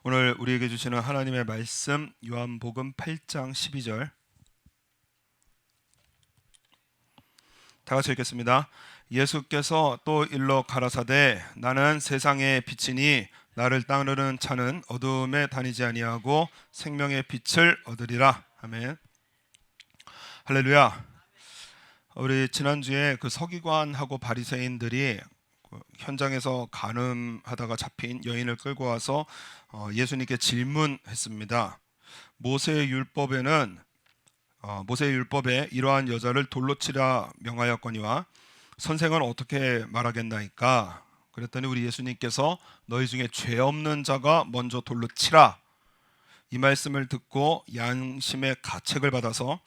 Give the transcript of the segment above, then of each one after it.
오늘 우리에게 주시는 하나님의 말씀 요한복음 8장 12절 다 같이 읽겠습니다. 예수께서 또 일러 가라사대 나는 세상의 빛이니 나를 따르는 자는 어두움에 다니지 아니하고 생명의 빛을 얻으리라. 아멘. 할렐루야. 우리 지난주에 그 서기관하고 바리새인들이 현장에서 간음하다가 잡힌 여인을 끌고 와서 예수님께 질문했습니다. 모세의 율법에 이러한 여자를 돌로 치라 명하였거니와 선생은 어떻게 말하겠나이까? 그랬더니 우리 예수님께서 너희 중에 죄 없는 자가 먼저 돌로 치라, 이 말씀을 듣고 양심의 가책을 받아서,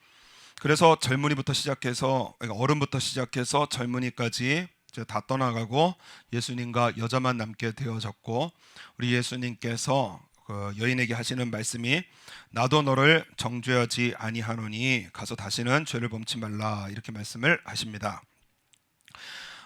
그래서 젊은이부터 시작해서 어른부터 시작해서 젊은이까지 다 떠나가고 예수님과 여자만 남게 되어졌고, 우리 예수님께서 그 여인에게 하시는 말씀이 나도 너를 정죄하지 아니하노니 가서 다시는 죄를 범치 말라, 이렇게 말씀을 하십니다.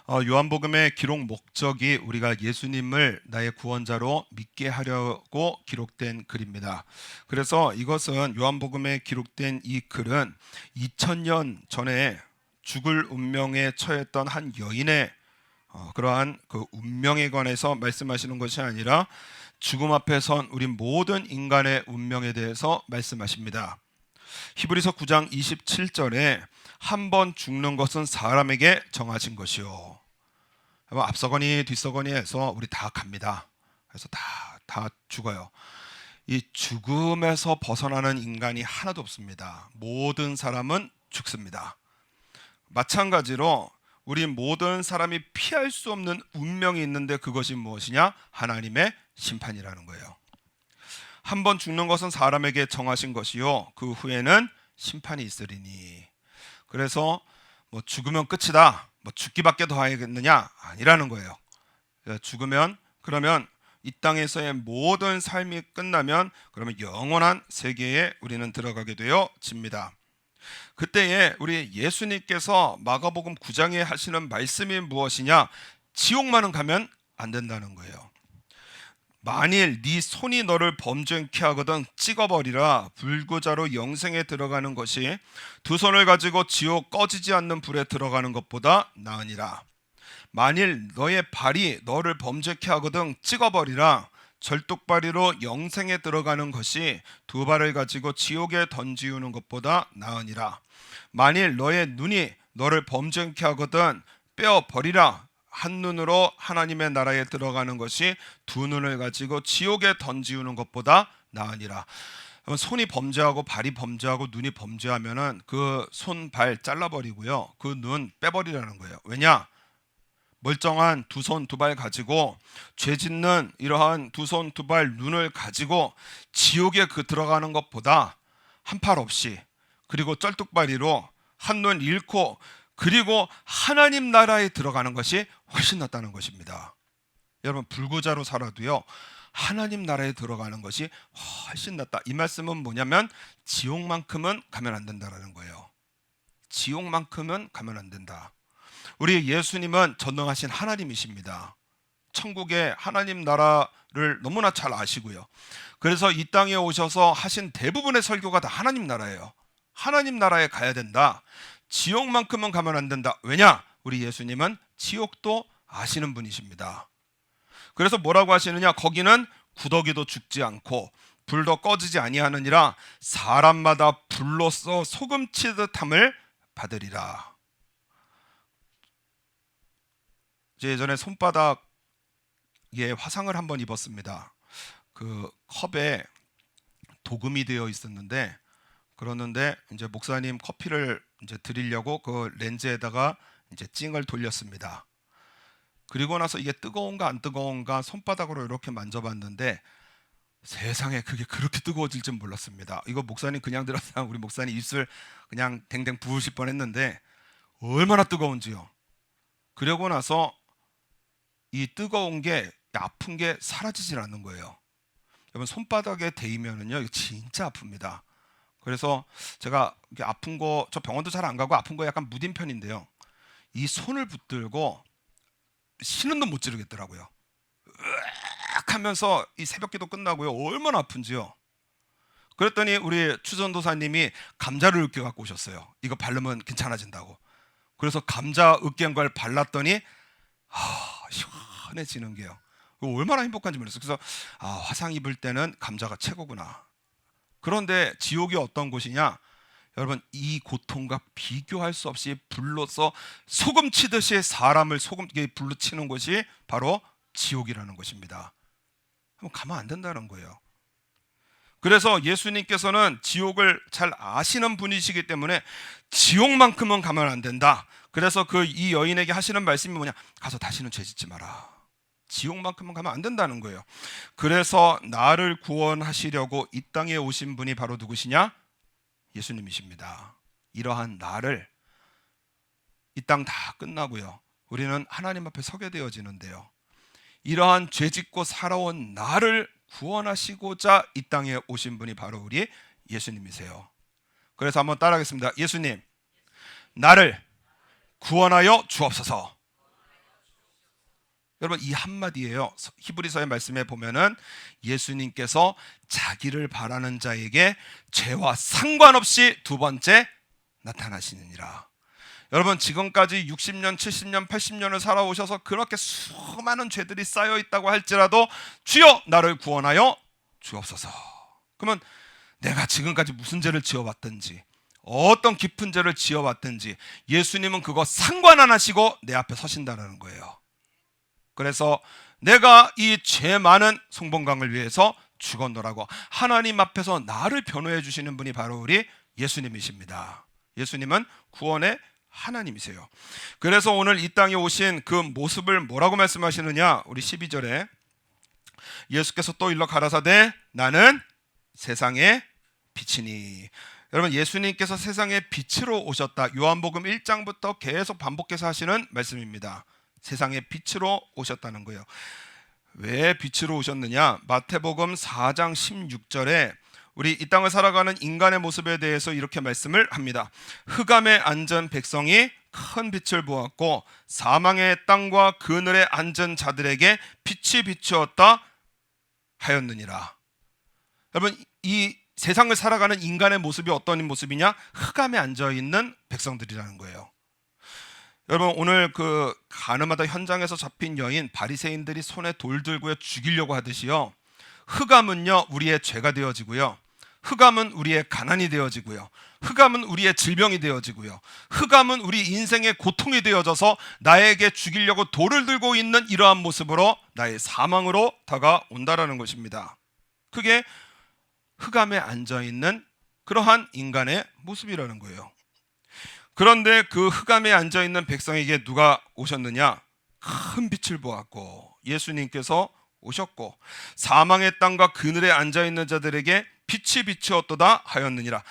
요한복음의 기록 목적이 우리가 예수님을 나의 구원자로 믿게 하려고 기록된 글입니다. 그래서 이것은 요한복음에 기록된 이 글은 2000년 전에 죽을 운명에 처했던 한 여인의 그러한 그 운명에 관해서 말씀하시는 것이 아니라 죽음 앞에 선 우리 모든 인간의 운명에 대해서 말씀하십니다. 히브리서 9장 27절에 한 번 죽는 것은 사람에게 정하신 것이요. 앞서거니 뒤서거니 해서 우리 다 갑니다. 그래서 다 죽어요. 이 죽음에서 벗어나는 인간이 하나도 없습니다. 모든 사람은 죽습니다. 마찬가지로 우리 모든 사람이 피할 수 없는 운명이 있는데 그것이 무엇이냐? 하나님의 심판이라는 거예요. 한 번 죽는 것은 사람에게 정하신 것이요 그 후에는 심판이 있으리니. 그래서 죽으면 끝이다, 죽기밖에 더 하겠느냐? 아니라는 거예요. 죽으면, 그러면 이 땅에서의 모든 삶이 끝나면 그러면 영원한 세계에 우리는 들어가게 되어집니다. 그때에 우리 예수님께서 마가복음 9장에 하시는 말씀이 무엇이냐? 지옥만은 가면 안 된다는 거예요. 만일 네 손이 너를 범죄케 하거든 찍어버리라. 불구자로 영생에 들어가는 것이 두 손을 가지고 지옥 꺼지지 않는 불에 들어가는 것보다 나으니라. 만일 너의 발이 너를 범죄케 하거든 찍어버리라. 절뚝발이로 영생에 들어가는 것이 두 발을 가지고 지옥에 던지우는 것보다 나으니라. 만일 너의 눈이 너를 범죄케 하거든 빼어버리라. 한 눈으로 하나님의 나라에 들어가는 것이 두 눈을 가지고 지옥에 던지우는 것보다 나으니라. 손이 범죄하고 발이 범죄하고 눈이 범죄하면은 그 손, 발 잘라버리고요 그 눈 빼버리라는 거예요. 왜냐? 멀쩡한 두 손, 두 발 가지고 죄 짓는 이러한 두 손, 두 발, 눈을 가지고 지옥에 들어가는 것보다 한 팔 없이, 그리고 쩔뚝발이로 한 눈 잃고 그리고 하나님 나라에 들어가는 것이 훨씬 낫다는 것입니다. 여러분, 불구자로 살아도요 하나님 나라에 들어가는 것이 훨씬 낫다. 이 말씀은 뭐냐면 지옥만큼은 가면 안 된다라는 거예요. 지옥만큼은 가면 안 된다. 우리 예수님은 전능하신 하나님이십니다. 천국의 하나님 나라를 너무나 잘 아시고요. 그래서 이 땅에 오셔서 하신 대부분의 설교가 다 하나님 나라예요. 하나님 나라에 가야 된다. 지옥만큼은 가면 안 된다. 왜냐? 우리 예수님은 지옥도 아시는 분이십니다. 그래서 뭐라고 하시느냐? 거기는 구더기도 죽지 않고 불도 꺼지지 아니하느니라. 사람마다 불로써 소금치듯 함을 받으리라. 예전에 손바닥에 화상을 한번 입었습니다. 그 컵에 도금이 되어 있었는데, 그러는데 이제 목사님 커피를 이제 드리려고 그 렌즈에다가 이제 찡을 돌렸습니다. 그리고 나서 이게 뜨거운가 안 뜨거운가 손바닥으로 이렇게 만져봤는데 세상에 그게 그렇게 뜨거워질 줄 몰랐습니다. 이거 목사님 그냥 들었으면 우리 목사님 입술 그냥 댕댕 부으실 뻔했는데 얼마나 뜨거운지요. 그러고 나서 이 뜨거운 게, 아픈 게 사라지질 않는 거예요. 여러분, 손바닥에 대이면은요 진짜 아픕니다. 그래서 제가 아픈 거, 저 병원도 잘 안 가고 아픈 거 약간 무딘 편인데요, 이 손을 붙들고 신음도 못 지르겠더라고요. 으악 하면서 이 새벽기도 끝나고요, 얼마나 아픈지요. 그랬더니 우리 추전도사님이 감자를 으깨 갖고 오셨어요. 이거 바르면 괜찮아진다고. 그래서 감자 으깬 걸 발랐더니 시원해지는 게요. 얼마나 행복한지 모르겠어요. 그래서 화상 입을 때는 감자가 최고구나. 그런데 지옥이 어떤 곳이냐? 여러분, 이 고통과 비교할 수 없이 불로서 소금 치듯이 사람을 불로 치는 곳이 바로 지옥이라는 것입니다. 가면 안 된다는 거예요. 그래서 예수님께서는 지옥을 잘 아시는 분이시기 때문에 지옥만큼은 가면 안 된다. 그래서 이 여인에게 하시는 말씀이 뭐냐? 가서 다시는 죄 짓지 마라. 지옥만큼은 가면 안 된다는 거예요. 그래서 나를 구원하시려고 이 땅에 오신 분이 바로 누구시냐? 예수님이십니다. 이러한 나를, 이 땅 다 끝나고요, 우리는 하나님 앞에 서게 되어지는데요, 이러한 죄짓고 살아온 나를 구원하시고자 이 땅에 오신 분이 바로 우리 예수님이세요. 그래서 한번 따라하겠습니다. 예수님, 나를 구원하여 주옵소서. 여러분, 이 한마디예요. 히브리서의 말씀에 보면은 예수님께서 자기를 바라는 자에게 죄와 상관없이 두 번째 나타나시느니라. 여러분, 지금까지 60년, 70년, 80년을 살아오셔서 그렇게 수많은 죄들이 쌓여 있다고 할지라도 주여 나를 구원하여 주옵소서. 그러면 내가 지금까지 무슨 죄를 지어왔든지, 어떤 깊은 죄를 지어왔든지 예수님은 그거 상관 안 하시고 내 앞에 서신다는 거예요. 그래서 내가 이 죄 많은 송봉강을 위해서 죽었노라고 하나님 앞에서 나를 변호해 주시는 분이 바로 우리 예수님이십니다. 예수님은 구원의 하나님이세요. 그래서 오늘 이 땅에 오신 그 모습을 뭐라고 말씀하시느냐? 우리 12절에 예수께서 또 일러 가라사대 나는 세상의 빛이니. 여러분, 예수님께서 세상의 빛으로 오셨다. 요한복음 1장부터 계속 반복해서 하시는 말씀입니다. 세상의 빛으로 오셨다는 거예요. 왜 빛으로 오셨느냐? 마태복음 4장 16절에 우리 이 땅을 살아가는 인간의 모습에 대해서 이렇게 말씀을 합니다. 흑암에 앉은 백성이 큰 빛을 보았고 사망의 땅과 그늘에 앉은 자들에게 빛이 비추었다 하였느니라. 여러분, 이 세상을 살아가는 인간의 모습이 어떤 모습이냐? 흑암에 앉아있는 백성들이라는 거예요. 여러분, 오늘 그 가늠하다 현장에서 잡힌 여인, 바리새인들이 손에 돌 들고 죽이려고 하듯이요, 흑암은요 우리의 죄가 되어지고요, 흑암은 우리의 가난이 되어지고요, 흑암은 우리의 질병이 되어지고요, 흑암은 우리 인생의 고통이 되어져서 나에게 죽이려고 돌을 들고 있는 이러한 모습으로 나의 사망으로 다가온다라는 것입니다. 그게 흑암에 앉아있는 그러한 인간의 모습이라는 거예요. 그런데 그 흑암에 앉아있는 백성에게 누가 오셨느냐? 큰 빛을 보았고 예수님께서 오셨고 사망의 땅과 그늘에 앉아있는 자들에게 빛이 비추었도다 하였느니라.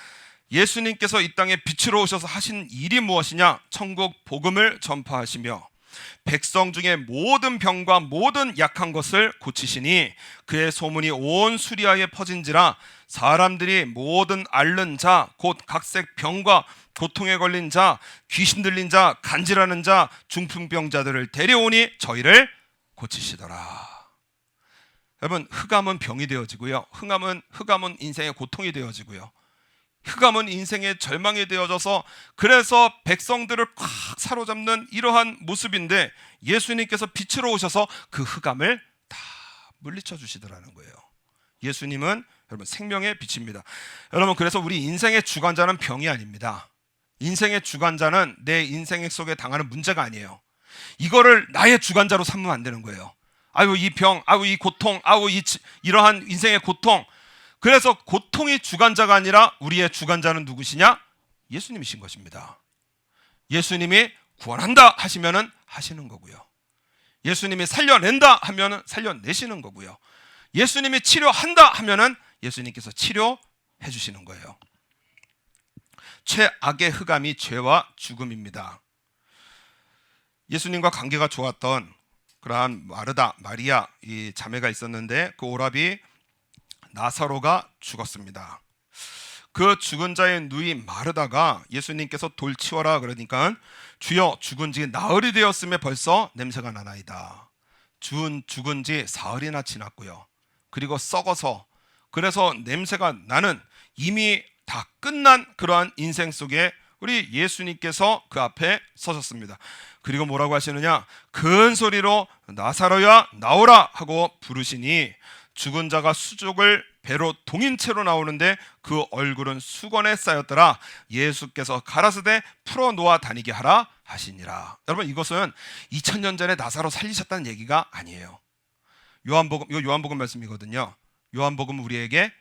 예수님께서 이 땅에 빛으로 오셔서 하신 일이 무엇이냐? 천국 복음을 전파하시며 백성 중에 모든 병과 모든 약한 것을 고치시니 그의 소문이 온 수리아에 퍼진지라. 사람들이 모든 앓는 자 곧 각색 병과 고통에 걸린 자, 귀신 들린 자, 간질하는 자, 중풍병자들을 데려오니 저희를 고치시더라. 여러분, 흑암은 병이 되어지고요, 흑암은 인생의 고통이 되어지고요, 흑암은 인생의 절망이 되어져서 그래서 백성들을 꽉 사로잡는 이러한 모습인데 예수님께서 빛으로 오셔서 그 흑암을 다 물리쳐 주시더라는 거예요. 예수님은 여러분 생명의 빛입니다. 여러분, 그래서 우리 인생의 주관자는 병이 아닙니다. 인생의 주관자는 내 인생 속에 당하는 문제가 아니에요. 이거를 나의 주관자로 삼으면 안 되는 거예요. 아유 이 병, 아유 이 고통, 아유 이러한 인생의 고통. 그래서 고통이 주관자가 아니라 우리의 주관자는 누구시냐? 예수님이신 것입니다. 예수님이 구원한다 하시면은 하시는 거고요, 예수님이 살려낸다 하면은 살려내시는 거고요, 예수님이 치료한다 하면은 예수님께서 치료해 주시는 거예요. 최악의 흑암이 죄와 죽음입니다. 예수님과 관계가 좋았던 그러한 마르다, 마리아 이 자매가 있었는데 그 오라비 나사로가 죽었습니다. 그 죽은 자의 누이 마르다가 예수님께서 돌 치워라 그러니까 주여 죽은 지 나흘이 되었음에 벌써 냄새가 나나이다. 죽은 지 사흘이나 지났고요. 그리고 썩어서, 그래서 냄새가 나는 이미 다 끝난 그러한 인생 속에 우리 예수님께서 그 앞에 서셨습니다. 그리고 뭐라고 하시느냐? 큰 소리로 나사로야 나오라 하고 부르시니 죽은 자가 수족을 배로 동인 채로 나오는데 그 얼굴은 수건에 쌓였더라. 예수께서 가라사대 풀어 놓아 다니게 하라 하시니라. 여러분, 이것은 2000년 전에 나사로 살리셨다는 얘기가 아니에요. 요한복음 말씀이거든요. 요한복음은 우리에게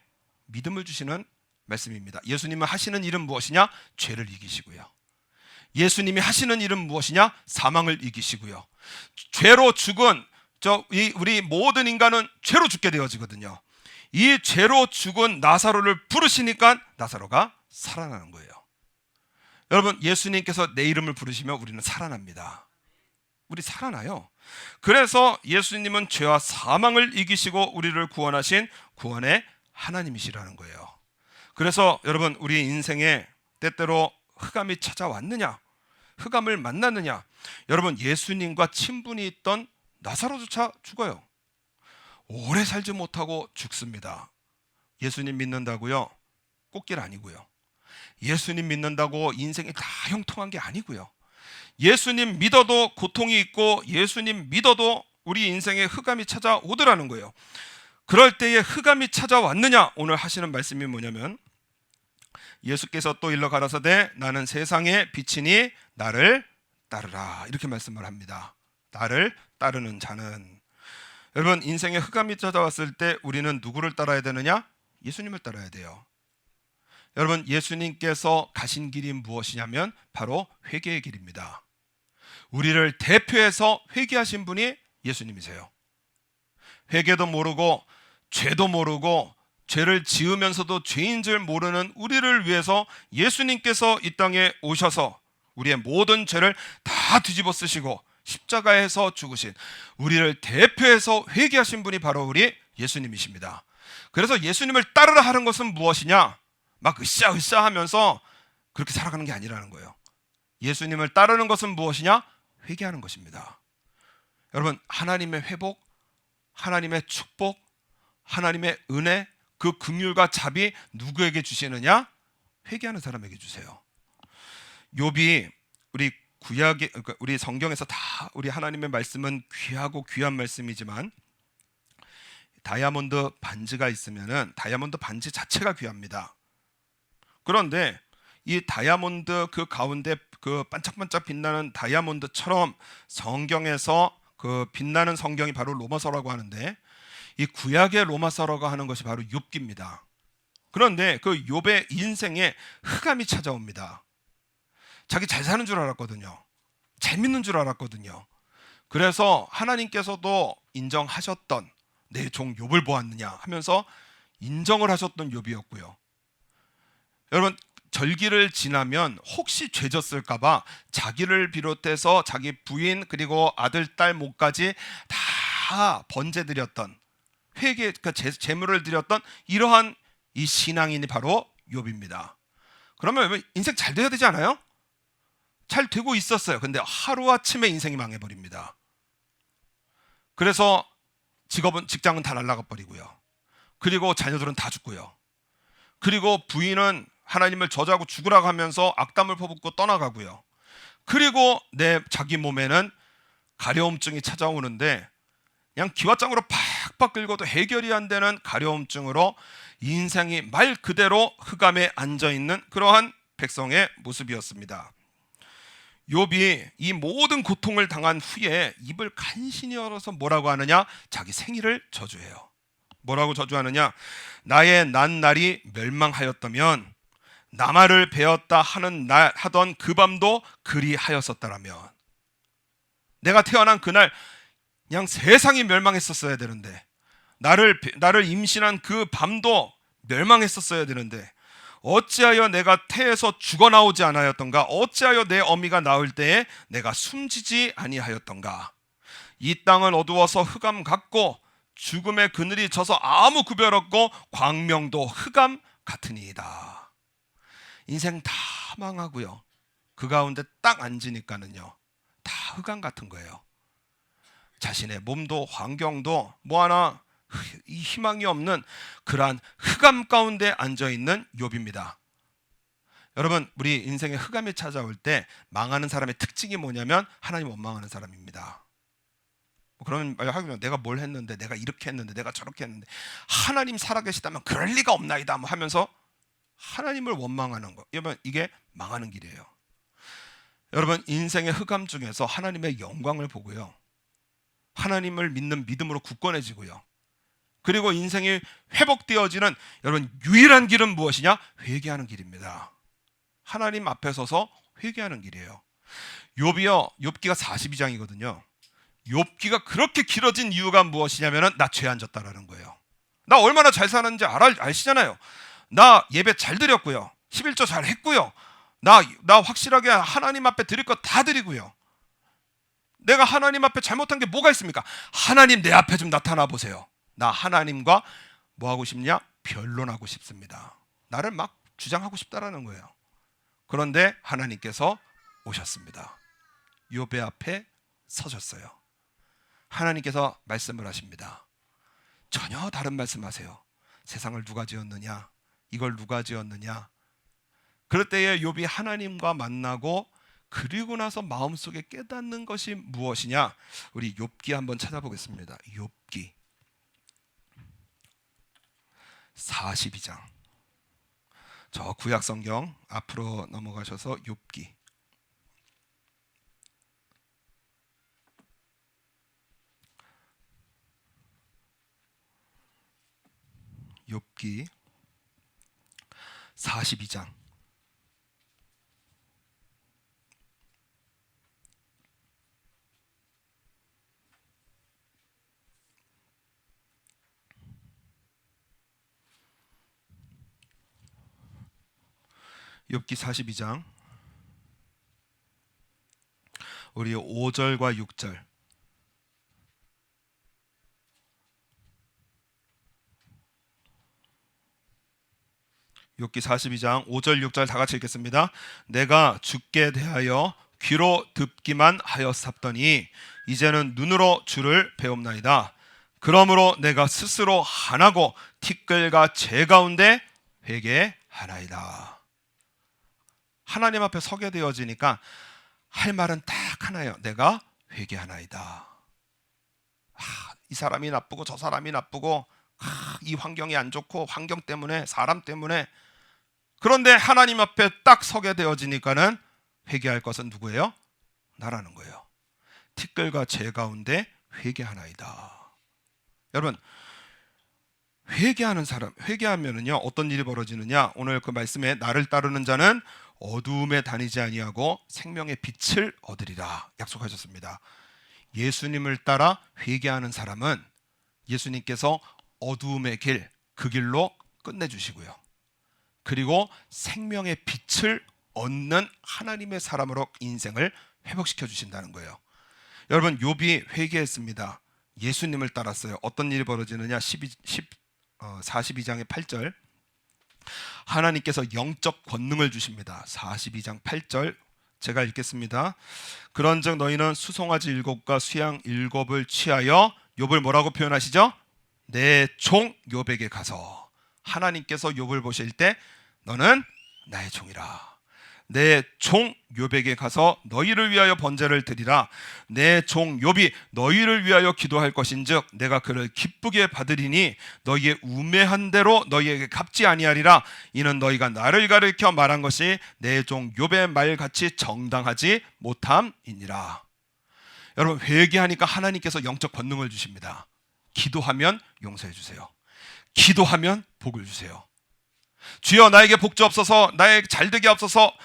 믿음을 주시는 말씀입니다. 예수님은 하시는 일은 무엇이냐? 죄를 이기시고요. 예수님이 하시는 일은 무엇이냐? 사망을 이기시고요. 죄로 죽은 우리 모든 인간은 죄로 죽게 되어지거든요. 이 죄로 죽은 나사로를 부르시니까 나사로가 살아나는 거예요. 여러분, 예수님께서 내 이름을 부르시면 우리는 살아납니다. 우리 살아나요. 그래서 예수님은 죄와 사망을 이기시고 우리를 구원하신 구원의 하나님이시라는 거예요. 그래서 여러분, 우리 인생에 때때로 흑암이 찾아왔느냐, 흑암을 만났느냐, 여러분, 예수님과 친분이 있던 나사로조차 죽어요. 오래 살지 못하고 죽습니다. 예수님 믿는다고요? 꽃길 아니고요. 예수님 믿는다고 인생이 다 형통한 게 아니고요. 예수님 믿어도 고통이 있고 예수님 믿어도 우리 인생에 흑암이 찾아오더라는 거예요. 그럴 때에 흑암이 찾아왔느냐? 오늘 하시는 말씀이 뭐냐면, 예수께서 또 일러 가라사대 나는 세상의 빛이니 나를 따르라, 이렇게 말씀을 합니다. 나를 따르는 자는, 여러분, 인생에 흑암이 찾아왔을 때 우리는 누구를 따라야 되느냐? 예수님을 따라야 돼요. 여러분, 예수님께서 가신 길이 무엇이냐면 바로 회개의 길입니다. 우리를 대표해서 회개하신 분이 예수님이세요. 회개도 모르고 죄도 모르고 죄를 지으면서도 죄인 줄 모르는 우리를 위해서 예수님께서 이 땅에 오셔서 우리의 모든 죄를 다 뒤집어 쓰시고 십자가에서 죽으신, 우리를 대표해서 회개하신 분이 바로 우리 예수님이십니다. 그래서 예수님을 따르라 하는 것은 무엇이냐? 막 으쌰으쌰 하면서 그렇게 살아가는 게 아니라는 거예요. 예수님을 따르는 것은 무엇이냐? 회개하는 것입니다. 여러분, 하나님의 회복, 하나님의 축복, 하나님의 은혜, 그 긍휼과 자비 누구에게 주시느냐? 회개하는 사람에게 주세요. 욥이 우리 구약의, 우리 성경에서 다 우리 하나님의 말씀은 귀하고 귀한 말씀이지만 다이아몬드 반지가 있으면은 다이아몬드 반지 자체가 귀합니다. 그런데 이 다이아몬드 그 가운데 그 반짝반짝 빛나는 다이아몬드처럼 성경에서 그 빛나는 성경이 바로 로마서라고 하는데, 이 구약의 로마서라고 하는 것이 바로 욥기입니다. 그런데 그 욥의 인생에 흑암이 찾아옵니다. 자기 잘 사는 줄 알았거든요. 잘 믿는 줄 알았거든요. 그래서 하나님께서도 인정하셨던, 내 종 욥을 보았느냐 하면서 인정을 하셨던 욥이었고요. 여러분, 절기를 지나면 혹시 죄졌을까봐 자기를 비롯해서 자기 부인 그리고 아들, 딸, 모까지 다 번제드렸던, 회개, 제물을 드렸던 이러한 이 신앙인이 바로 욥입니다. 그러면 인생 잘 돼야 되지 않아요? 잘 되고 있었어요. 근데 하루아침에 인생이 망해버립니다. 그래서 직장은 다 날아가 버리고요. 그리고 자녀들은 다 죽고요. 그리고 부인은 하나님을 저주하고 죽으라고 하면서 악담을 퍼붓고 떠나가고요. 그리고 자기 몸에는 가려움증이 찾아오는데 그냥 기왓장으로 팍팍 긁어도 해결이 안 되는 가려움증으로 인생이 말 그대로 흑암에 앉아있는 그러한 백성의 모습이었습니다. 욥이 이 모든 고통을 당한 후에 입을 간신히 열어서 뭐라고 하느냐? 자기 생일을 저주해요. 뭐라고 저주하느냐? 나의 난 날이 멸망하였다면 나말을 베었다 하던 그 밤도 그리하였었다라면, 내가 태어난 그날 그냥 세상이 멸망했었어야 되는데, 나를 임신한 그 밤도 멸망했었어야 되는데 어찌하여 내가 태에서 죽어나오지 않았던가? 어찌하여 내 어미가 나올 때에 내가 숨지지 아니하였던가? 이 땅은 어두워서 흑암 같고 죽음의 그늘이 져서 아무 구별 없고 광명도 흑암 같으니이다. 인생 다 망하고요. 그 가운데 딱 앉으니까는요, 다 흑암 같은 거예요. 자신의 몸도 환경도 뭐 하나 이 희망이 없는 그러한 흑암 가운데 앉아 있는 욥입니다. 여러분, 우리 인생에 흑암이 찾아올 때 망하는 사람의 특징이 뭐냐면 하나님 원망하는 사람입니다. 그러면 내가 뭘 했는데, 내가 이렇게 했는데, 내가 저렇게 했는데, 하나님 살아계시다면 그럴 리가 없나이다 하면서 하나님을 원망하는 거, 여러분, 이게 망하는 길이에요. 여러분, 인생의 흑암 중에서 하나님의 영광을 보고요, 하나님을 믿는 믿음으로 굳건해지고요, 그리고 인생이 회복되어지는 여러분 유일한 길은 무엇이냐? 회개하는 길입니다. 하나님 앞에 서서 회개하는 길이에요. 욥기가 42장이거든요. 욥기가 그렇게 길어진 이유가 무엇이냐면은 나 죄 안 졌다라는 거예요. 나 얼마나 잘 사는지 아시잖아요. 나 예배 잘 드렸고요, 11조 잘 했고요, 나 확실하게 하나님 앞에 드릴 것 다 드리고요. 내가 하나님 앞에 잘못한 게 뭐가 있습니까? 하나님 내 앞에 좀 나타나 보세요. 나 하나님과 뭐 하고 싶냐? 변론하고 싶습니다. 나를 막 주장하고 싶다라는 거예요. 그런데 하나님께서 오셨습니다. 욥의 앞에 서셨어요. 하나님께서 말씀을 하십니다. 전혀 다른 말씀하세요. 세상을 누가 지었느냐? 이걸 누가 지었느냐? 그럴 때에 욥이 하나님과 만나고 그리고 나서 마음속에 깨닫는 것이 무엇이냐? 우리 욥기 한번 찾아보겠습니다. 욥기 42장. 저 구약 성경 앞으로 넘어가셔서 욥기 42장. 욥기 42장 우리 5절과 6절. 욥기 42장 5절 6절 다 같이 읽겠습니다. 내가 주께 대하여 귀로 듣기만 하였사더니 이제는 눈으로 주를 배웁나이다. 그러므로 내가 스스로 한하고 티끌과 재 가운데 회개하나이다. 하나님 앞에 서게 되어지니까 할 말은 딱 하나예요. 내가 회개하나이다. 이 사람이 나쁘고 저 사람이 나쁘고 이 환경이 안 좋고 환경 때문에 사람 때문에. 그런데 하나님 앞에 딱 서게 되어지니까는 회개할 것은 누구예요? 나라는 거예요. 티끌과 재 가운데 회개하나이다. 여러분, 회개하는 사람, 회개하면은요 어떤 일이 벌어지느냐? 오늘 그 말씀에 나를 따르는 자는 어두움에 다니지 아니하고 생명의 빛을 얻으리라 약속하셨습니다. 예수님을 따라 회개하는 사람은 예수님께서 어두움의 길, 그 길로 끝내주시고요, 그리고 생명의 빛을 얻는 하나님의 사람으로 인생을 회복시켜 주신다는 거예요. 여러분, 욥이 회개했습니다. 예수님을 따랐어요. 어떤 일이 벌어지느냐? 42장의 8절. 하나님께서 영적 권능을 주십니다. 42장 8절 제가 읽겠습니다. 그런즉 너희는 수송아지 7과 수양 7을 취하여, 욥을 뭐라고 표현하시죠? 내 종 욥에게 가서. 하나님께서 욥을 보실 때 너는 나의 종이라. 내 종 욥에게 가서 너희를 위하여 번제를 드리라. 내 종 욥이 너희를 위하여 기도할 것인즉 내가 그를 기쁘게 받으리니 너희의 우매한 대로 너희에게 갚지 아니하리라. 이는 너희가 나를 가리켜 말한 것이 내 종 욥의 말같이 정당하지 못함이니라. 여러분, 회개하니까 하나님께서 영적 권능을 주십니다. 기도하면 용서해 주세요. 기도하면 복을 주세요. 주여 나에게 복 주옵소서, 나에게 잘되게 하옵소서.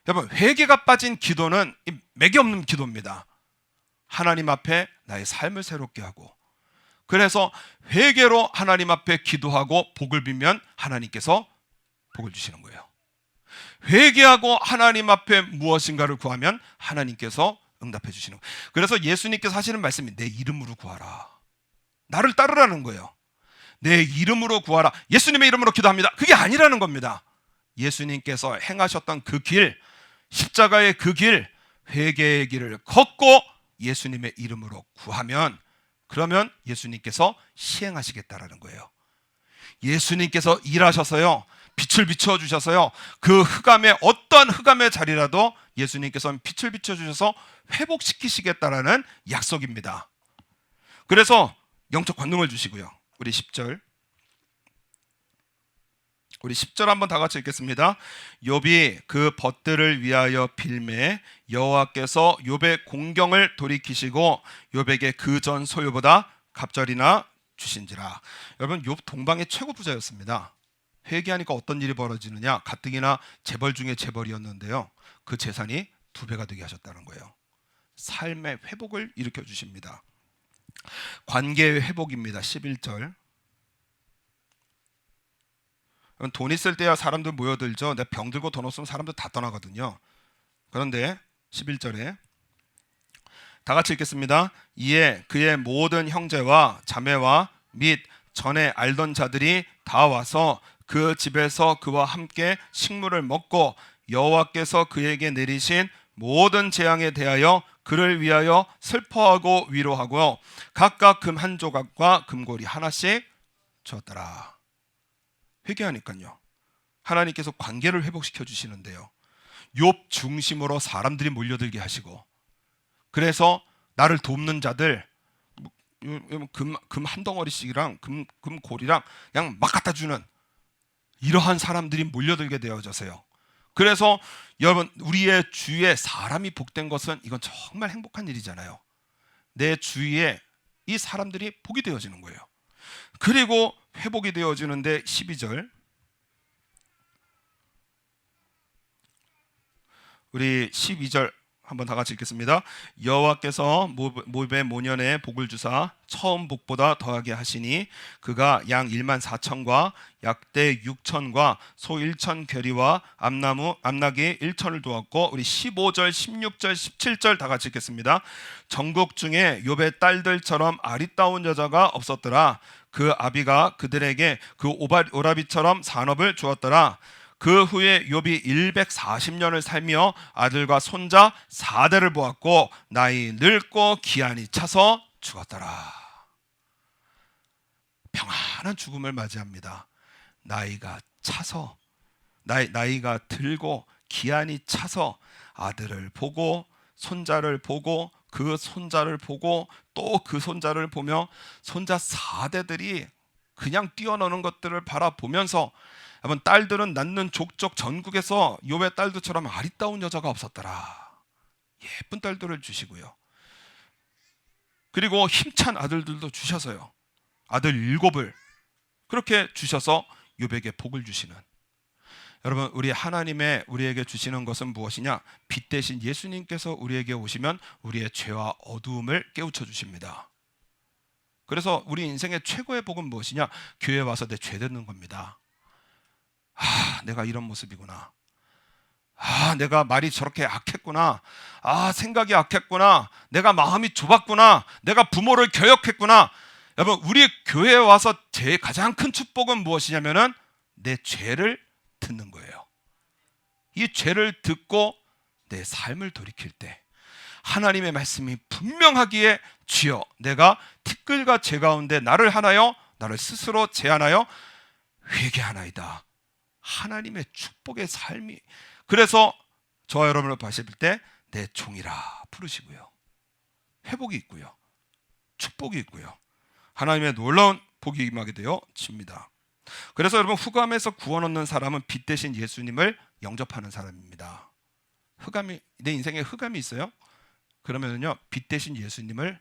여러분, 회개가 빠진 기도는 맥이 없는 기도입니다. 하나님 앞에 나의 삶을 새롭게 하고, 그래서 회개로 하나님 앞에 기도하고 복을 빌면 하나님께서 복을 주시는 거예요. 회개하고 하나님 앞에 무엇인가를 구하면 하나님께서 응답해 주시는 거예요. 그래서 예수님께서 하시는 말씀이 내 이름으로 구하라. 나를 따르라는 거예요. 내 이름으로 구하라. 예수님의 이름으로 기도합니다. 그게 아니라는 겁니다. 예수님께서 행하셨던 그 길, 십자가의 그 길, 회개의 길을 걷고 예수님의 이름으로 구하면, 그러면 예수님께서 시행하시겠다라는 거예요. 예수님께서 일하셔서요, 빛을 비춰주셔서요, 그 흑암의 어떤 흑암의 자리라도 예수님께서는 빛을 비춰주셔서 회복시키시겠다라는 약속입니다. 그래서 영적 권능을 주시고요. 우리 10절 한번 다 같이 읽겠습니다. 욥이 그 벗들을 위하여 빌매 여호와께서 욥의 공경을 돌이키시고 욥에게 그 전 소유보다 갑절이나 주신지라. 여러분, 욥 동방의 최고 부자였습니다. 회개하니까 어떤 일이 벌어지느냐, 가뜩이나 재벌 중에 재벌이었는데요, 그 재산이 2배가 되게 하셨다는 거예요. 삶의 회복을 일으켜 주십니다. 관계의 회복입니다. 11절. 돈 있을 때야 사람들 모여들죠. 내 병 들고 돈 없으면 사람들 다 떠나거든요. 그런데 11절에 다 같이 읽겠습니다. 이에 그의 모든 형제와 자매와 및 전에 알던 자들이 다 와서 그 집에서 그와 함께 식물을 먹고 여호와께서 그에게 내리신 모든 재앙에 대하여 그를 위하여 슬퍼하고 위로하고 각각 금 한 조각과 금고리 하나씩 주었더라. 회개하니까요, 하나님께서 관계를 회복시켜 주시는데요, 욥 중심으로 사람들이 몰려들게 하시고, 그래서 나를 돕는 자들 금 한 덩어리씩이랑 금고리랑 그냥 막 갖다 주는 이러한 사람들이 몰려들게 되어져서요. 그래서 여러분, 우리의 주위에 사람이 복된 것은 이건 정말 행복한 일이잖아요. 내 주위에 이 사람들이 복이 되어지는 거예요. 그리고 회복이 되어지는데 12절 우리 12절 한번 다 같이 읽겠습니다. 여호와께서 몹의 모년에 복을 주사 처음 복보다 더하게 하시니 그가 양 1만 4천과 약대 6천과 소 1천 겨리와 암나귀 1천을 두었고, 우리 15절 16절 17절 다 같이 읽겠습니다. 전국 중에 욥의 딸들처럼 아리따운 여자가 없었더라. 그 아비가 그들에게 그 오라비처럼 산업을 주었더라. 그 후에 욥이 140년을 살며 아들과 손자 4대를 보았고 나이 늙고 기한이 차서 죽었더라. 평안한 죽음을 맞이합니다. 나이가 차서, 나이가 들고 기한이 차서 아들을 보고 손자를 보고 그 손자를 보고 또 그 손자를 보며 손자 4대들이 그냥 뛰어노는 것들을 바라보면서, 여러분, 딸들은 낳는 족족 전국에서 욥의 딸들처럼 아리따운 여자가 없었더라. 예쁜 딸들을 주시고요, 그리고 힘찬 아들들도 주셔서요, 아들 7을 그렇게 주셔서 욥에게 복을 주시는, 여러분, 우리 하나님의 우리에게 주시는 것은 무엇이냐? 빛 대신 예수님께서 우리에게 오시면 우리의 죄와 어두움을 깨우쳐 주십니다. 그래서 우리 인생의 최고의 복은 무엇이냐? 교회 와서 내 죄 듣는 겁니다. 내가 이런 모습이구나. 내가 말이 저렇게 악했구나. 생각이 악했구나. 내가 마음이 좁았구나. 내가 부모를 교역했구나. 여러분, 우리 교회에 와서 제 가장 큰 축복은 무엇이냐면은 내 죄를 듣는 거예요. 이 죄를 듣고 내 삶을 돌이킬 때 하나님의 말씀이 분명하기에 주여 내가 티끌과 재 가운데 나를 하나요? 나를 스스로 제한하여 회개하나이다. 하나님의 축복의 삶이, 그래서 저와 여러분을 보실 때 내 종이라 부르시고요, 회복이 있고요, 축복이 있고요, 하나님의 놀라운 복이 임하게 되어집니다. 그래서 여러분, 흑암에서 구원 얻는 사람은 빛 대신 예수님을 영접하는 사람입니다. 내 인생에 흑암이 있어요? 그러면요, 빛 대신 예수님을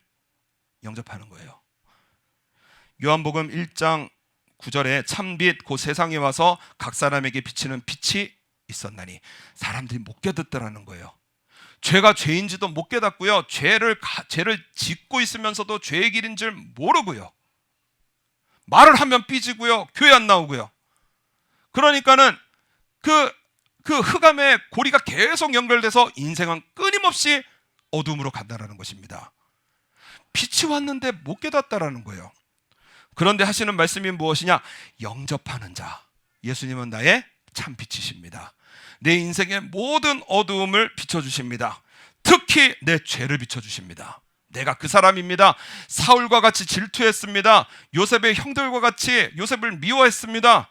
영접하는 거예요. 요한복음 1장 9절에 참빛 곧 세상에 와서 각 사람에게 비치는 빛이 있었나니, 사람들이 못 깨닫더라는 거예요. 죄가 죄인지도 못 깨닫고요, 죄를 짓고 있으면서도 죄의 길인 줄 모르고요, 말을 하면 삐지고요, 교회 안 나오고요. 그러니까는 그 흑암의 고리가 계속 연결돼서 인생은 끊임없이 어둠으로 간다라는 것입니다. 빛이 왔는데 못 깨닫다라는 거예요. 그런데 하시는 말씀이 무엇이냐? 영접하는 자, 예수님은 나의 참 빛이십니다. 내 인생의 모든 어두움을 비춰주십니다. 특히 내 죄를 비춰주십니다. 내가 그 사람입니다. 사울과 같이 질투했습니다. 요셉의 형들과 같이 요셉을 미워했습니다.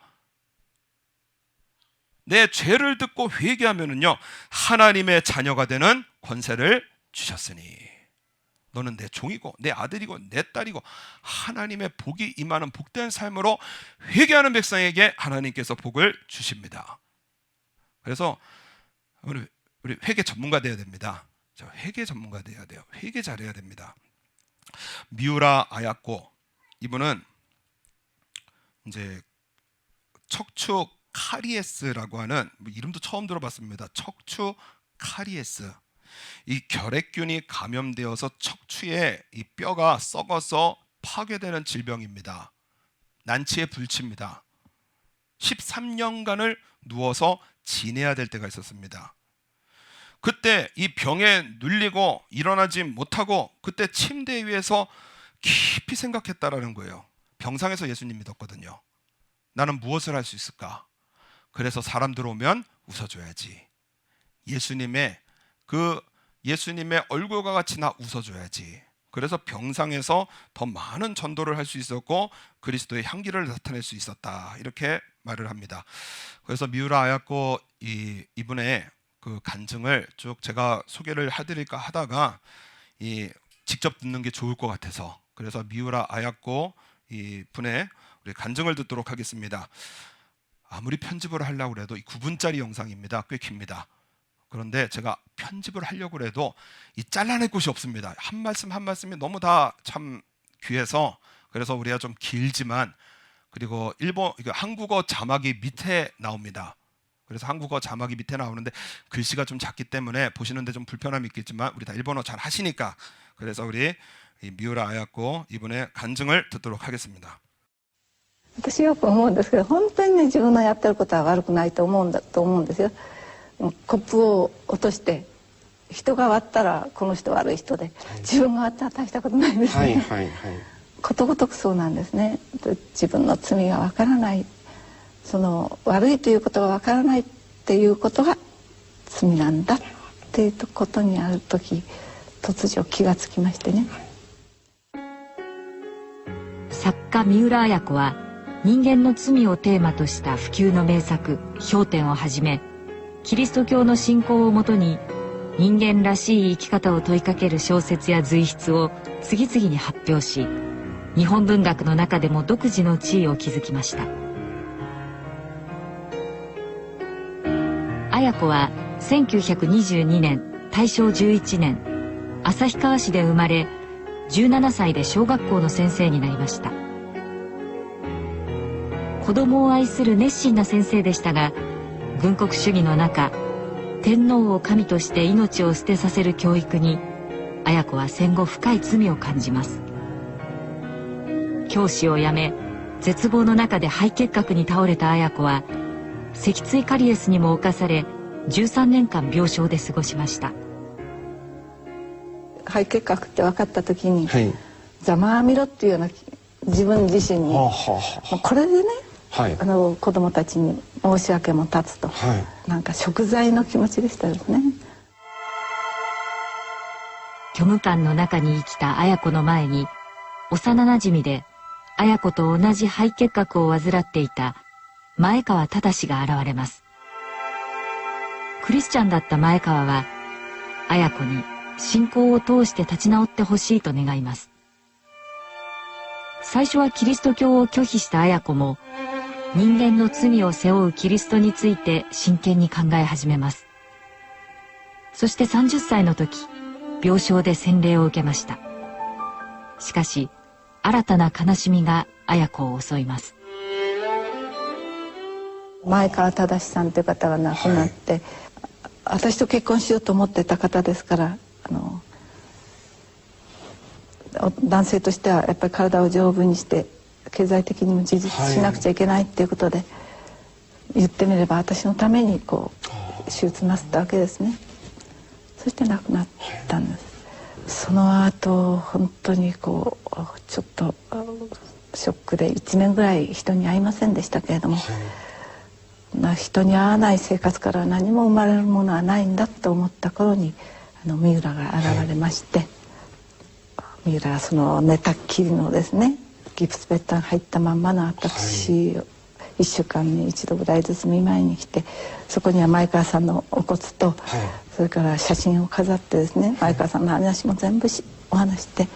내 죄를 듣고 회개하면은요, 하나님의 자녀가 되는 권세를 주셨으니 너는 내 종이고 내 아들이고 내 딸이고 하나님의 복이 임하는 복된 삶으로 회개하는 백성에게 하나님께서 복을 주십니다. 그래서 우리 회개 전문가 되어야 됩니다. 회개 전문가 되어야 돼요. 회개 잘해야 됩니다. 미우라 아야코, 이분은 이제 척추 카리에스라고 하는, 이름도 처음 들어봤습니다. 척추 카리에스. 이 결핵균이 감염되어서 척추에 이 뼈가 썩어서 파괴되는 질병입니다. 난치에 불칩니다. 13년간을 누워서 지내야 될 때가 있었습니다. 그때 이 병에 눌리고 일어나지 못하고 그때 침대 위에서 깊이 생각했다라는 거예요. 병상에서 예수님 믿었거든요. 나는 무엇을 할 수 있을까? 그래서 사람들 오면 웃어줘야지. 예수님의 얼굴과 같이 나 웃어줘야지. 그래서 병상에서 더 많은 전도를 할 수 있었고 그리스도의 향기를 나타낼 수 있었다, 이렇게 말을 합니다. 그래서 미우라 아야코 이분의 그 간증을 쭉 제가 소개를 해드릴까 하다가 직접 듣는 게 좋을 것 같아서, 그래서 미우라 아야코 이 분의 우리 간증을 듣도록 하겠습니다. 아무리 편집을 하려고 해도 이 9분짜리 영상입니다. 꽤 깁니다. 그런데 제가 편집을 하려고 해도 이 잘라낼 곳이 없습니다. 한 말씀 한 말씀이 너무 다 참 귀해서, 그래서 우리가 좀 길지만, 그리고 한국어 자막이 밑에 나옵니다. 그래서 한국어 자막이 밑에 나오는데 글씨가 좀 작기 때문에 보시는데 좀 불편함이 있겠지만 우리 다 일본어 잘 하시니까, 그래서 우리 미우라 아야코 이분의 간증을 듣도록 하겠습니다. 私よく思うんですけど、本当にね、自分のやってることは悪くないと思うんですよ。コップを落として人が割ったらこの人悪い人で、自分が割ったら大したことないんですね。ことごとくそうなんですね。自分の罪がわからない、その悪いということがわからないっていうことが罪なんだっていうことにある時突如気がつきましてね。作家三浦綾子は人間の罪をテーマとした不朽の名作「氷点」をはじめ、キリスト教の信仰をもとに人間らしい生き方を問いかける小説や随筆を次々に発表し、日本文学の中でも独自の地位を築きました。綾子は1922年大正11年旭川市で生まれ、17歳で小学校の先生になりました。子供を愛する熱心な先生でしたが、軍国主義の中、天皇を神として命を捨てさせる教育に綾子は戦後深い罪を感じます。教師を辞め、絶望の中で肺結核に倒れた綾子は脊椎カリエスにも侵され、13年間病床で過ごしました。肺結核って分かった時に、ざまあみろっていうような自分自身に、これでね、子供たちに申し訳も立つと、なんか贖罪の気持ちでしたですね。虚無感の中に生きた綾子の前に、幼なじみで綾子と同じ肺結核を患っていた前川忠が現れます。クリスチャンだった前川は綾子に信仰を通して立ち直ってほしいと願います。最初はキリスト教を拒否した綾子も、人間の罪を背負うキリストについて真剣に考え始めます。そして30歳の時、病床で洗礼を受けました。しかし新たな悲しみが綾子を襲います。前川忠さんという方が亡くなって、私と結婚しようと思ってた方ですから、男性としてはやっぱり体を丈夫にして経済的にも自立しなくちゃいけないっていうことで、言ってみれば私のために手術なすったわけですね。そして亡くなったんです。その後本当にちょっとショックで1年ぐらい人に会いませんでしたけれども、人に会わない生活から何も生まれるものはないんだと思った頃に三浦が現れまして、三浦はその寝たっきりのですねギプスベッドに入ったまんまの私を1週間に1度ぐらいずつ見舞いに来て、そこには前川さんのお骨と、それから写真を飾ってですね、前川さんの話も全部お話して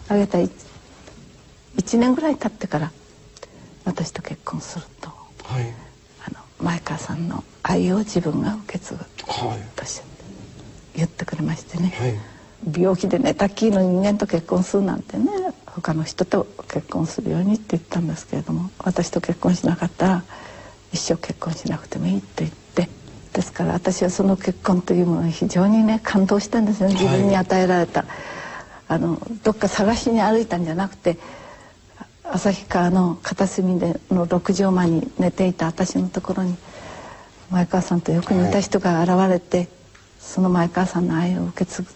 あげた1年ぐらい経ってから私と結婚すると、前川さんの愛を自分が受け継ぐと言ってくれましてね、病気で寝たきりの人間と結婚するなんてね、他の人と結婚するようにって言ったんですけれども、私と結婚しなかったら一生結婚しなくてもいいって言って、ですから私はその結婚というものに非常にね感動したんですよね。自分に与えられた、どっか探しに歩いたんじゃなくて、旭川の片隅での6畳間に寝ていた私のところに前川さんとよく似た人が現れて、その前川さんの愛を受け継ぐ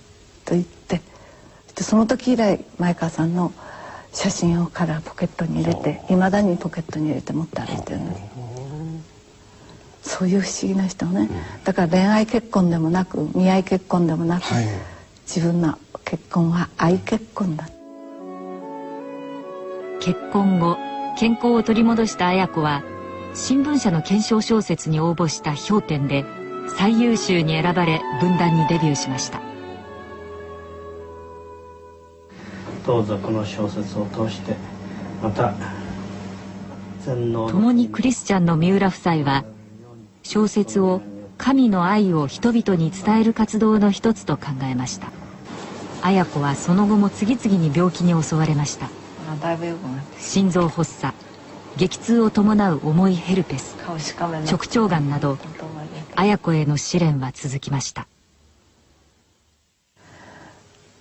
と言って、その時以来前川さんの写真をからポケットに入れて、いまだにポケットに入れて持って歩いてるんです。そういう不思議な人ね、だから恋愛結婚でもなく見合い結婚でもなく、自分の結婚は愛結婚だ。結婚後健康を取り戻した綾子は新聞社の懸賞小説に応募した評点で最優秀に選ばれ文壇にデビューしました。どうぞこの小説を通してまた共にクリスチャンの三浦夫妻は小説を神の愛を人々に伝える活動の一つと考えました。綾子はその後も次々に病気に襲われました。心臓発作、激痛を伴う重いヘルペス、直腸がんなど綾子への試練は続きました。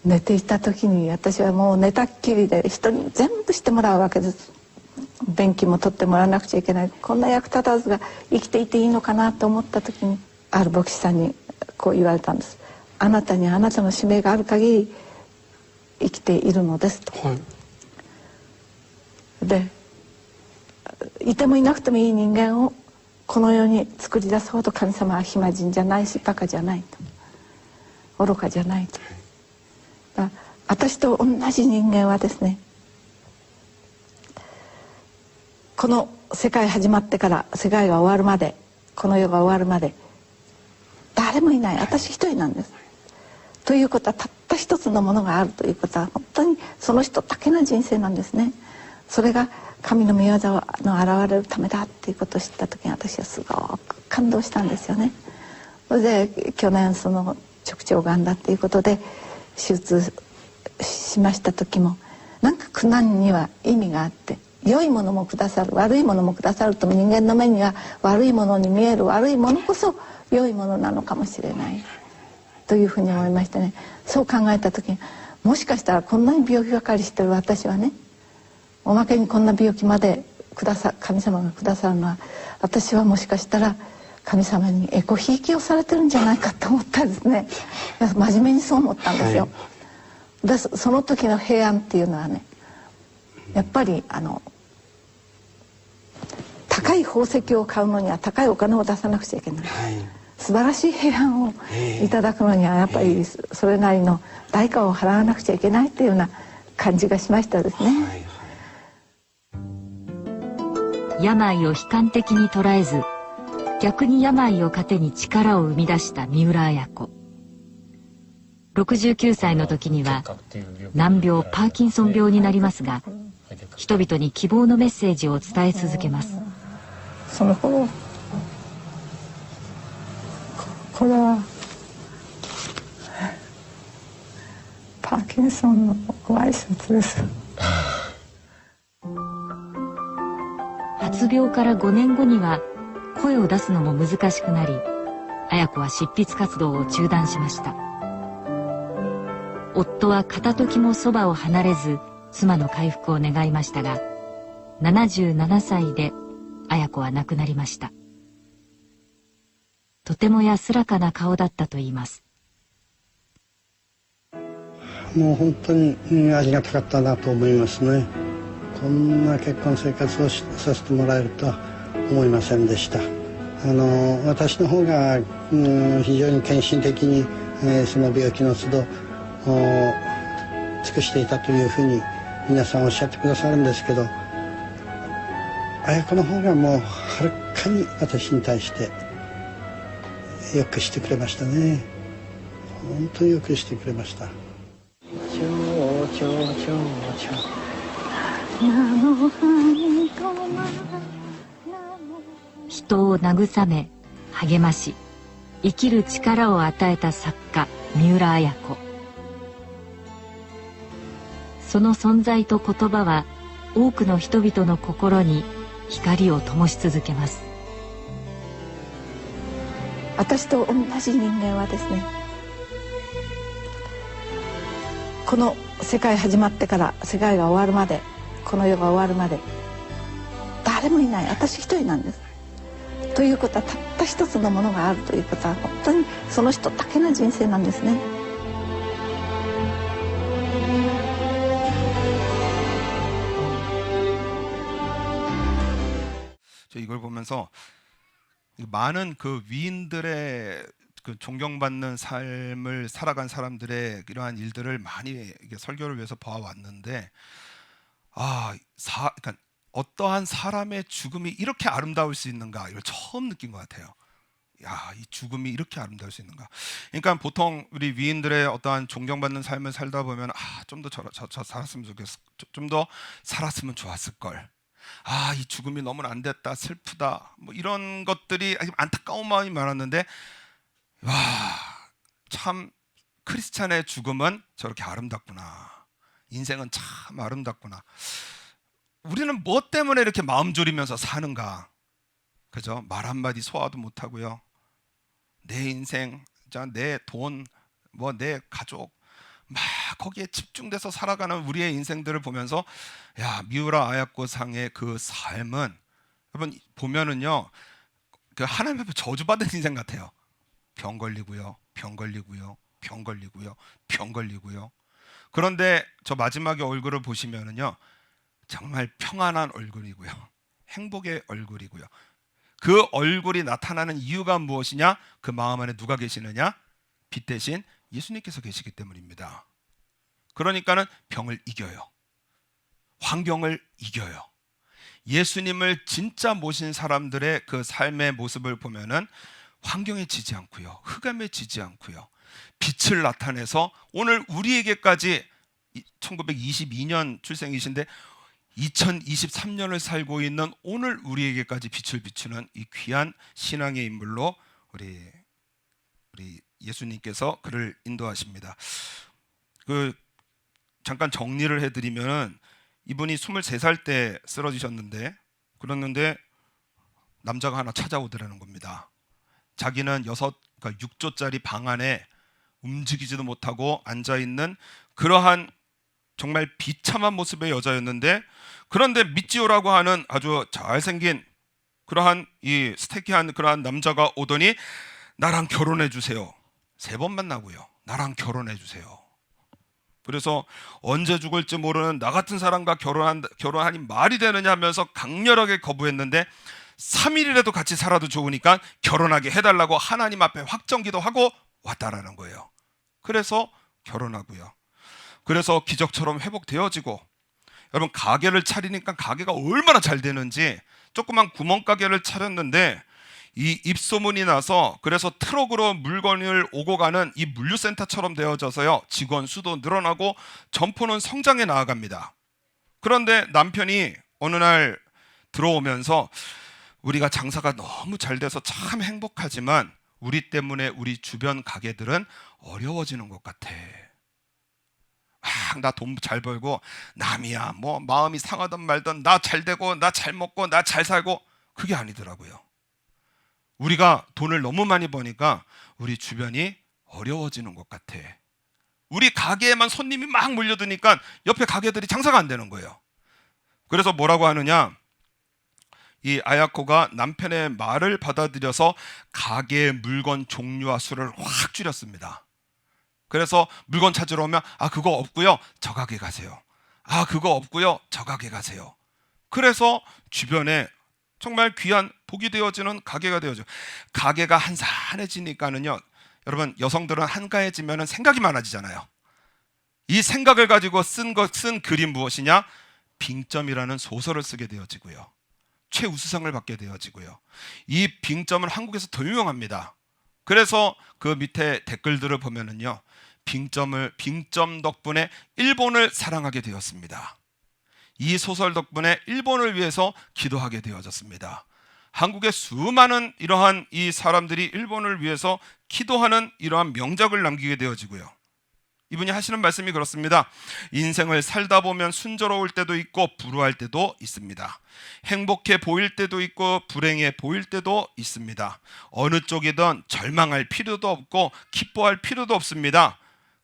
寝ていた時に私はもう寝たっきりで人に全部してもらうわけです。便器も取ってもらわなくちゃいけない。こんな役立たずが生きていていいのかなと思った時に、ある牧師さんにこう言われたんです。あなたにあなたの使命がある限り生きているのですと、でいてもいなくてもいい人間をこの世に作り出すほど神様は暇人じゃないしバカじゃないと、愚かじゃないと。私と同じ人間はですね、この世界始まってから世界が終わるまで、この世が終わるまで誰もいない、私一人なんです。ということはたった一つのものがあるということは本当にその人だけの人生なんですね。それが神の御業の現れるためだっていうことを知った時に私はすごく感動したんですよね。それで去年その直腸がんだっていうことで手術しました時も、なんか苦難には意味があって、良いものもくださる悪いものもくださるとも、人間の目には悪いものに見える悪いものこそ良いものなのかもしれないというふうに思いましてね。そう考えた時に、もしかしたらこんなに病気ばかりしてる私はね、おまけにこんな病気まで神様がくださるのは、私はもしかしたら神様にエコひいきをされてるんじゃないかと思ったんですね。真面目にそう思ったんですよ。でその時の平安っていうのはね、やっぱり高い宝石を買うのには高いお金を出さなくちゃいけない、素晴らしい平安をいただくのにはやっぱりそれなりの代価を払わなくちゃいけないっていうような感じがしましたですね。病を悲観的に捉えず、逆に病を糧に力を生み出した三浦綾子。69歳の時には難病パーキンソン病になりますが、人々に希望のメッセージを伝え続けます。その頃これはパーキンソンのご挨拶です。発病から5年後には声を出すのも難しくなり、綾子は執筆活動を中断しました。夫は片時もそばを離れず妻の回復を願いましたが、77歳で綾子は亡くなりました。とても安らかな顔だったといいます。もう本当にありがたかったなと思いますね。こんな結婚生活をさせてもらえるとは思いませんでした。私の方が非常に献身的にその病気の都度使くしていたというふうに皆さんおっしゃってくださるんですけど、綾子の方がもうはるかに私に対してよくしてくれましたね。本当によくしてくれました。人を慰め励まし生きる力を与えた作家三浦綾子。その存在と言葉は多くの人々の心に光を灯し続けます。私と同じ人間はですね、この世界始まってから世界が終わるまで、この世が終わるまで誰もいない、私一人なんです。ということはたった一つのものがあるということは本当にその人だけの人生なんですね。저 이걸 보면서 많은 그 위인들의 그 존경받는 삶을 살아간 사람들의 이러한 일들을 많이 이게 설교를 위해서 보아왔는데, 그러니까 어떠한 사람의 죽음이 이렇게 아름다울 수 있는가, 이걸 처음 느낀 것 같아요. 야, 이 죽음이 이렇게 아름다울 수 있는가. 그러니까 보통 우리 위인들의 어떠한 존경받는 삶을 살다 보면 좀 더 저 살았으면 좋겠어, 좀 더 살았으면 좋았을 걸. 이 죽음이 너무나 안 됐다, 슬프다, 뭐 이런 것들이 안타까운 마음이 많았는데, 와, 참 크리스찬의 죽음은 저렇게 아름답구나. 인생은 참 아름답구나. 우리는 뭐 때문에 이렇게 마음 졸이면서 사는가? 그죠? 말 한마디 소화도 못하고요. 내 인생, 내 돈, 뭐 내 가족, 막 거기에 집중돼서 살아가는 우리의 인생들을 보면서, 야, 미우라 아야코 상의 그 삶은 여러분 보면은요, 그 하나님 앞에 저주받은 인생 같아요. 병 걸리고요, 병 걸리고요, 병 걸리고요, 병 걸리고요. 그런데 저 마지막에 얼굴을 보시면은요, 정말 평안한 얼굴이고요, 행복의 얼굴이고요. 그 얼굴이 나타나는 이유가 무엇이냐? 그 마음 안에 누가 계시느냐? 빛 대신 예수님께서 계시기 때문입니다. 그러니까는 병을 이겨요. 환경을 이겨요. 예수님을 진짜 모신 사람들의 그 삶의 모습을 보면은 환경에 지지 않고요, 흑암에 지지 않고요, 빛을 나타내서 오늘 우리에게까지 1922년 출생이신데 2023년을 살고 있는 오늘 우리에게까지 빛을 비추는 이 귀한 신앙의 인물로 우리 예수님께서 그를 인도하십니다. 그 잠깐 정리를 해드리면, 이분이 23살 때 쓰러지셨는데, 그랬는데 남자가 하나 찾아오더라는 겁니다. 자기는 6조짜리 방 안에 움직이지도 못하고 앉아있는 그러한 정말 비참한 모습의 여자였는데, 그런데 미찌오라고 하는 아주 잘생긴 그러한 이 스테키한 그러한 남자가 오더니 나랑 결혼해 주세요. 3번 만나고요, 나랑 결혼해 주세요. 그래서 언제 죽을지 모르는 나 같은 사람과 결혼하니 말이 되느냐 하면서 강렬하게 거부했는데, 3일이라도 같이 살아도 좋으니까 결혼하게 해달라고 하나님 앞에 확정기도 하고 왔다라는 거예요. 그래서 결혼하고요, 그래서 기적처럼 회복되어지고, 여러분 가게를 차리니까 가게가 얼마나 잘 되는지, 조그만 구멍가게를 차렸는데 이 입소문이 나서, 그래서 트럭으로 물건을 오고 가는 이 물류센터처럼 되어져서요, 직원 수도 늘어나고 점포는 성장해 나아갑니다. 그런데 남편이 어느 날 들어오면서, 우리가 장사가 너무 잘 돼서 참 행복하지만 우리 때문에 우리 주변 가게들은 어려워지는 것 같아. 나 돈 잘 벌고 남이야 뭐 마음이 상하든 말든 나 잘 되고 나 잘 먹고 나 잘 살고, 그게 아니더라고요. 우리가 돈을 너무 많이 버니까 우리 주변이 어려워지는 것 같아. 우리 가게에만 손님이 막 몰려드니까 옆에 가게들이 장사가 안 되는 거예요. 그래서 뭐라고 하느냐, 이 아야코가 남편의 말을 받아들여서 가게의 물건 종류와 수를 확 줄였습니다. 그래서 물건 찾으러 오면 그거 없고요, 저 가게 가세요. 그거 없고요, 저 가게 가세요. 그래서 주변에 정말 귀한 복이 되어지는 가게가 되어져. 가게가 한산해지니까는요, 여러분 여성들은 한가해지면 생각이 많아지잖아요. 이 생각을 가지고 쓴 글이 무엇이냐? 빙점이라는 소설을 쓰게 되어지고요. 최우수상을 받게 되어지고요. 이 빙점은 한국에서 더 유명합니다. 그래서 그 밑에 댓글들을 보면은요, 빙점 덕분에 일본을 사랑하게 되었습니다. 이 소설 덕분에 일본을 위해서 기도하게 되어졌습니다. 한국의 수많은 이러한 이 사람들이 일본을 위해서 기도하는 이러한 명작을 남기게 되어지고요. 이분이 하시는 말씀이 그렇습니다. 인생을 살다 보면 순조로울 때도 있고 불우할 때도 있습니다. 행복해 보일 때도 있고 불행해 보일 때도 있습니다. 어느 쪽이든 절망할 필요도 없고 기뻐할 필요도 없습니다.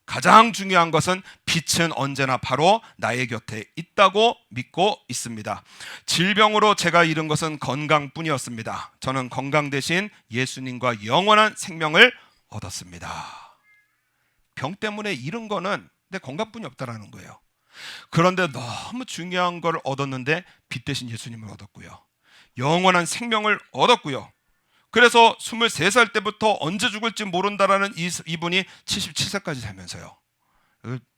가장 중요한 것은 빛은 언제나 바로 나의 곁에 있다고 믿고 있습니다. 질병으로 제가 잃은 것은 건강뿐이었습니다. 저는 건강 대신 예수님과 영원한 생명을 얻었습니다. 병 때문에 잃은 거는 내 건강뿐이 없다라는 거예요. 그런데 너무 중요한 걸 얻었는데 빛 대신 예수님을 얻었고요. 영원한 생명을 얻었고요. 그래서 23살 때부터 언제 죽을지 모른다라는 이분이 77세까지 살면서요.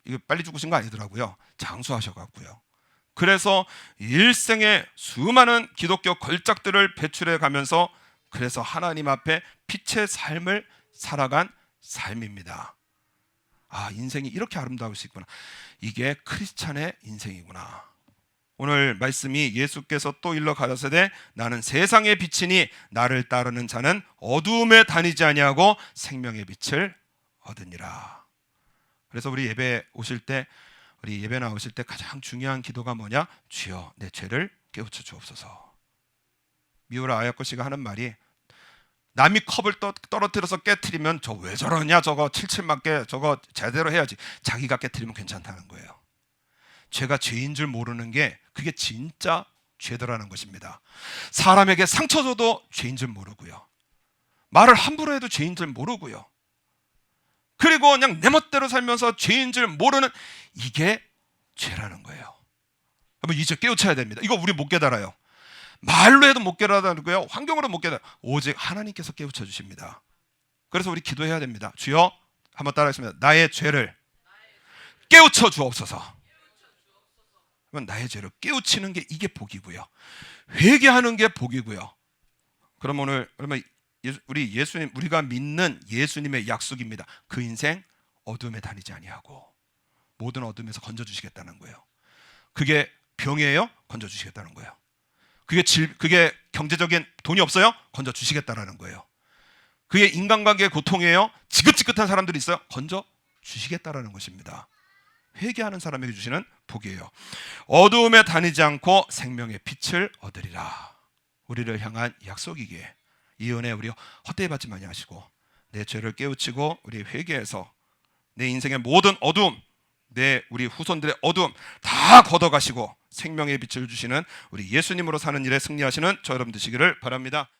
이거 빨리 죽으신 거 아니더라고요. 장수하셔갖고요. 그래서 일생에 수많은 기독교 걸작들을 배출해 가면서 그래서 하나님 앞에 빛의 삶을 살아간 삶입니다. 아, 인생이 이렇게 아름다울 수 있구나. 이게 크리스찬의 인생이구나. 오늘 말씀이 예수께서 또 일러 가라사대 나는 세상의 빛이니 나를 따르는 자는 어두움에 다니지 아니하고 생명의 빛을 얻으니라. 그래서 우리 예배 나오실 때 가장 중요한 기도가 뭐냐? 주여 내 죄를 깨우쳐 주옵소서. 미우라 아야코 씨가 하는 말이 남이 컵을 떨어뜨려서 깨트리면 저 왜 저러냐, 저거 칠칠맞게 저거 제대로 해야지. 자기가 깨트리면 괜찮다는 거예요. 죄가 죄인 줄 모르는 게 그게 진짜 죄더라는 것입니다. 사람에게 상처 줘도 죄인 줄 모르고요. 말을 함부로 해도 죄인 줄 모르고요. 그리고 그냥 내 멋대로 살면서 죄인 줄 모르는 이게 죄라는 거예요. 여러분 이제 깨우쳐야 됩니다. 이거 우리 못 깨달아요. 말로 해도 못 깨달아고요. 환경으로 못 깨달아요. 오직 하나님께서 깨우쳐 주십니다. 그래서 우리 기도해야 됩니다. 주여, 한번 따라하겠습니다. 나의 죄를 깨우쳐 주옵소서. 나의 죄를 깨우치는 게 이게 복이고요. 회개하는 게 복이고요. 그럼 오늘 우리가 믿는 예수님의 약속입니다. 그 인생 어둠에 다니지 아니하고 모든 어둠에서 건져주시겠다는 거예요. 그게 병이에요? 건져주시겠다는 거예요. 그게 경제적인 돈이 없어요? 건져주시겠다는 거예요. 그게 인간관계의 고통이에요? 지긋지긋한 사람들이 있어요? 건져주시겠다는 것입니다. 회개하는 사람에게 주시는 복이에요. 어두움에 다니지 않고 생명의 빛을 얻으리라. 우리를 향한 약속이기에 이 은혜 우리 헛되이 받지 마시고 내 죄를 깨우치고 우리 회개해서 내 인생의 모든 어두움, 우리 후손들의 어두움 다 걷어가시고 생명의 빛을 주시는 우리 예수님으로 사는 일에 승리하시는 저 여러분 되시기를 바랍니다.